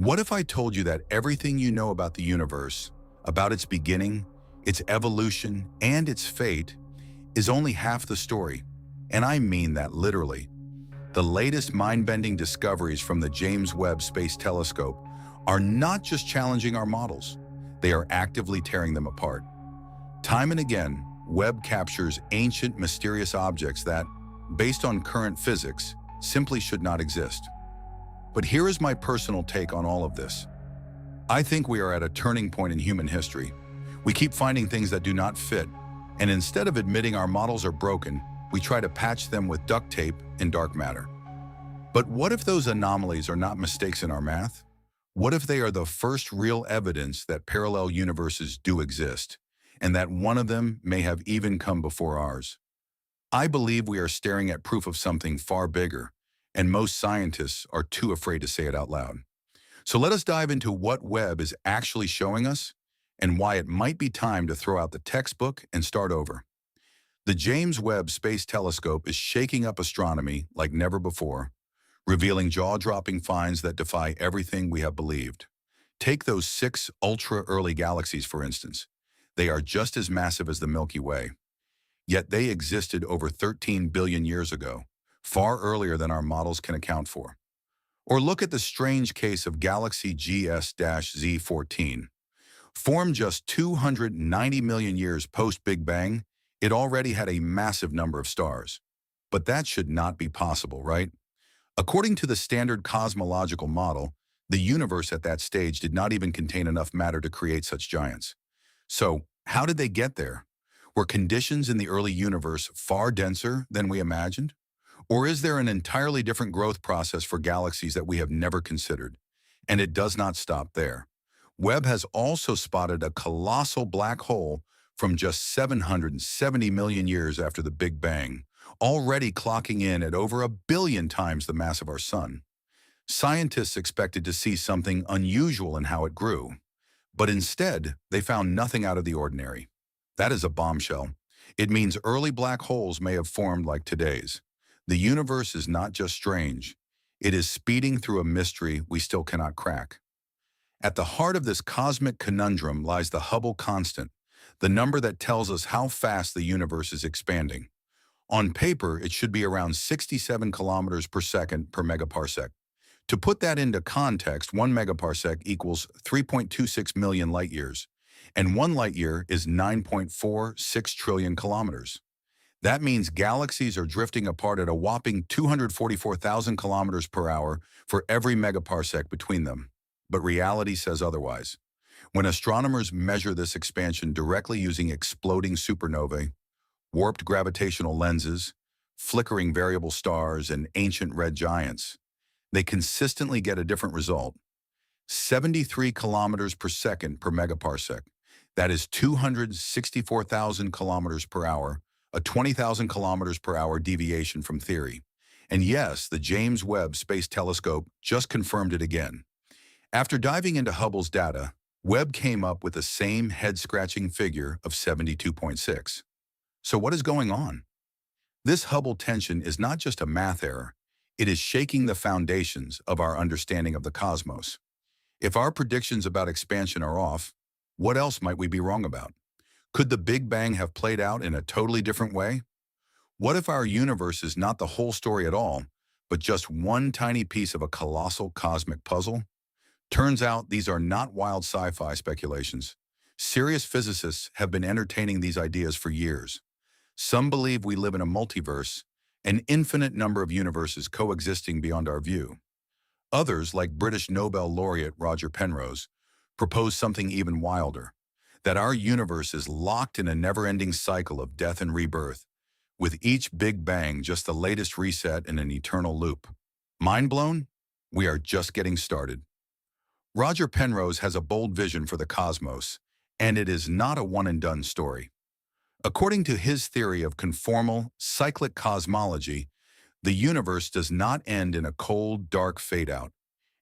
What if I told you that everything you know about the universe, about its beginning, its evolution, and its fate, is only half the story? And I mean that literally. The latest mind-bending discoveries from the James Webb Space Telescope are not just challenging our models, they are actively tearing them apart. Time and again, Webb captures ancient, mysterious objects that, based on current physics, simply should not exist. But here is my personal take on all of this. I think we are at a turning point in human history. We keep finding things that do not fit, and instead of admitting our models are broken, we try to patch them with duct tape and dark matter. But what if those anomalies are not mistakes in our math? What if they are the first real evidence that parallel universes do exist, and that one of them may have even come before ours? I believe we are staring at proof of something far bigger, and most scientists are too afraid to say it out loud. So let us dive into what Webb is actually showing us and why it might be time to throw out the textbook and start over. The James Webb Space Telescope is shaking up astronomy like never before, revealing jaw-dropping finds that defy everything we have believed. Take those 6 ultra-early galaxies, for instance. They are just as massive as the Milky Way. Yet they existed over 13 billion years ago, far earlier than our models can account for. Or look at the strange case of galaxy GS-Z14. Formed just 290 million years post-Big Bang, it already had a massive number of stars. But that should not be possible, right? According to the standard cosmological model, the universe at that stage did not even contain enough matter to create such giants. So, how did they get there? Were conditions in the early universe far denser than we imagined? Or is there an entirely different growth process for galaxies that we have never considered? And it does not stop there. Webb has also spotted a colossal black hole from just 770 million years after the Big Bang, already clocking in at over 1 billion times the mass of our Sun. Scientists expected to see something unusual in how it grew, but instead, they found nothing out of the ordinary. That is a bombshell. It means early black holes may have formed like today's. The universe is not just strange. It is speeding through a mystery we still cannot crack. At the heart of this cosmic conundrum lies the Hubble constant, the number that tells us how fast the universe is expanding. On paper, it should be around 67 kilometers per second per megaparsec. To put that into context, 1 megaparsec equals 3.26 million light years, and 1 light year is 9.46 trillion kilometers. That means galaxies are drifting apart at a whopping 244,000 kilometers per hour for every megaparsec between them. But reality says otherwise. When astronomers measure this expansion directly using exploding supernovae, warped gravitational lenses, flickering variable stars, and ancient red giants, they consistently get a different result. 73 kilometers per second per megaparsec. That is 264,000 kilometers per hour, a 20,000 kilometers per hour deviation from theory. And yes, the James Webb Space Telescope just confirmed it again. After diving into Hubble's data, Webb came up with the same head-scratching figure of 72.6. So what is going on? This Hubble tension is not just a math error, it is shaking the foundations of our understanding of the cosmos. If our predictions about expansion are off, what else might we be wrong about? Could the Big Bang have played out in a totally different way? What if our universe is not the whole story at all, but just one tiny piece of a colossal cosmic puzzle? Turns out these are not wild sci-fi speculations. Serious physicists have been entertaining these ideas for years. Some believe we live in a multiverse, an infinite number of universes coexisting beyond our view. Others, like British Nobel laureate Roger Penrose, propose something even wilder, that our universe is locked in a never-ending cycle of death and rebirth, with each Big Bang just the latest reset in an eternal loop. Mind blown? We are just getting started. Roger Penrose has a bold vision for the cosmos, and it is not a one-and-done story. According to his theory of conformal, cyclic cosmology, the universe does not end in a cold, dark fade-out.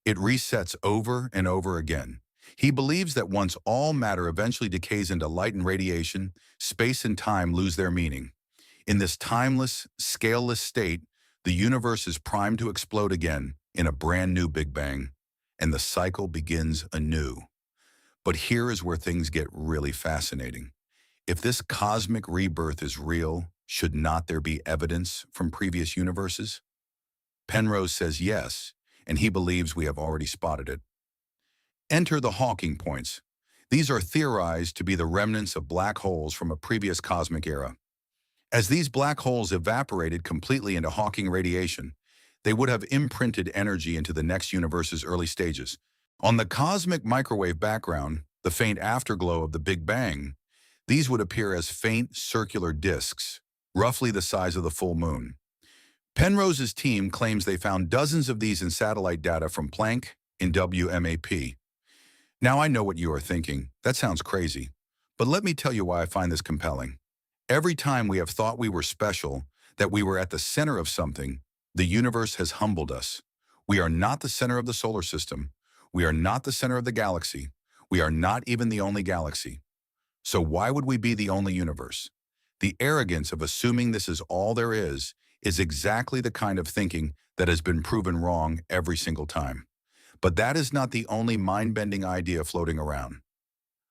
It resets over and over again. He believes that once all matter eventually decays into light and radiation, space and time lose their meaning. In this timeless, scaleless state, the universe is primed to explode again in a brand new Big Bang. and the cycle begins anew. But here is where things get really fascinating. If this cosmic rebirth is real, should not there be evidence from previous universes? Penrose says yes, and he believes we have already spotted it. Enter the Hawking points. These are theorized to be the remnants of black holes from a previous cosmic era. As these black holes evaporated completely into Hawking radiation, they would have imprinted energy into the next universe's early stages. On the cosmic microwave background, the faint afterglow of the Big Bang, these would appear as faint circular disks, roughly the size of the full moon. Penrose's team claims they found dozens of these in satellite data from Planck in WMAP. Now I know what you are thinking. That sounds crazy. But let me tell you why I find this compelling. Every time we have thought we were special, that we were at the center of something, the universe has humbled us. We are not the center of the solar system. We are not the center of the galaxy. We are not even the only galaxy. So why would we be the only universe? The arrogance of assuming this is all there is exactly the kind of thinking that has been proven wrong every single time. But that is not the only mind-bending idea floating around.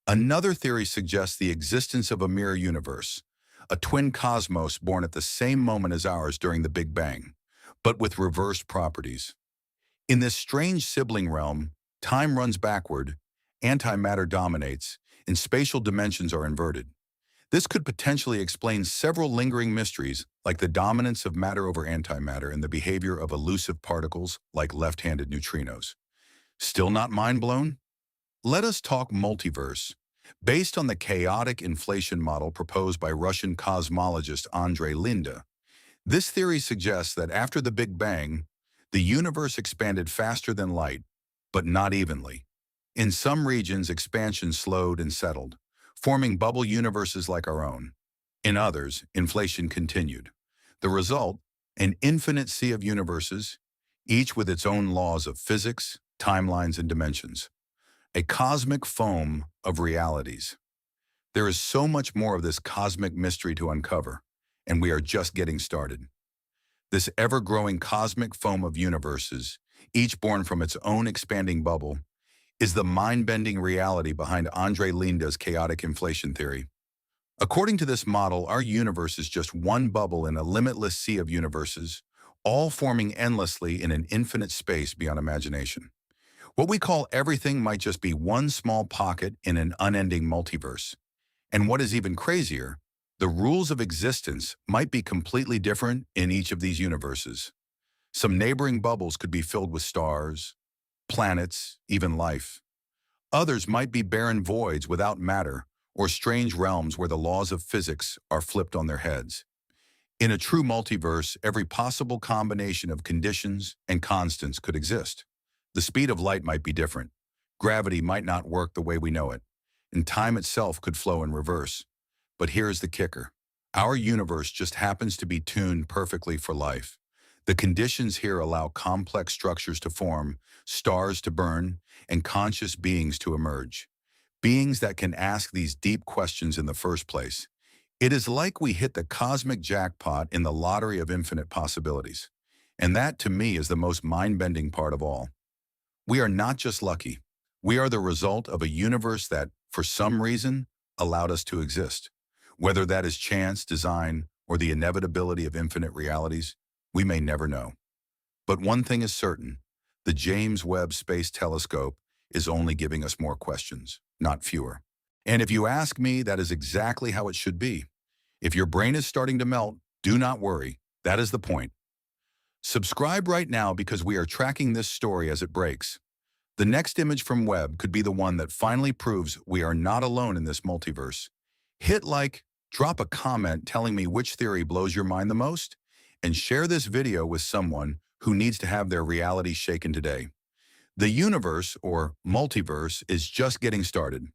Another theory suggests the existence of a mirror universe, a twin cosmos born at the same moment as ours during the Big Bang, but with reversed properties. In this strange sibling realm, time runs backward, antimatter dominates, and spatial dimensions are inverted. This could potentially explain several lingering mysteries, like the dominance of matter over antimatter and the behavior of elusive particles like left-handed neutrinos. Still not mind-blown? Let us talk multiverse. Based on the chaotic inflation model proposed by Russian cosmologist Andrei Linda, this theory suggests that after the Big Bang, the universe expanded faster than light, but not evenly. In some regions, expansion slowed and settled, forming bubble universes like our own. In others, inflation continued. The result, an infinite sea of universes, each with its own laws of physics, timelines, and dimensions. A cosmic foam of realities. There is so much more of this cosmic mystery to uncover, and we are just getting started. This ever-growing cosmic foam of universes, each born from its own expanding bubble, is the mind-bending reality behind Andrei Linda's chaotic inflation theory. According to this model, our universe is just one bubble in a limitless sea of universes, all forming endlessly in an infinite space beyond imagination. What we call everything might just be one small pocket in an unending multiverse. And what is even crazier, the rules of existence might be completely different in each of these universes. Some neighboring bubbles could be filled with stars, planets, even life. Others might be barren voids without matter, or strange realms where the laws of physics are flipped on their heads. In a true multiverse, every possible combination of conditions and constants could exist. The speed of light might be different. Gravity might not work the way we know it, and time itself could flow in reverse. But here's the kicker. Our universe just happens to be tuned perfectly for life. The conditions here allow complex structures to form, stars to burn, and conscious beings to emerge. Beings that can ask these deep questions in the first place. It is like we hit the cosmic jackpot in the lottery of infinite possibilities. And that, to me, is the most mind-bending part of all. We are not just lucky. We are the result of a universe that, for some reason, allowed us to exist. Whether that is chance, design, or the inevitability of infinite realities, we may never know. But one thing is certain, the James Webb Space Telescope is only giving us more questions, not fewer. And if you ask me, that is exactly how it should be. If your brain is starting to melt, do not worry. That is the point. Subscribe right now because we are tracking this story as it breaks. The next image from Webb could be the one that finally proves we are not alone in this multiverse. Hit like, drop a comment telling me which theory blows your mind the most, and share this video with someone who needs to have their reality shaken today. The universe, or multiverse, is just getting started.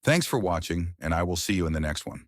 Thanks for watching, and I will see you in the next one.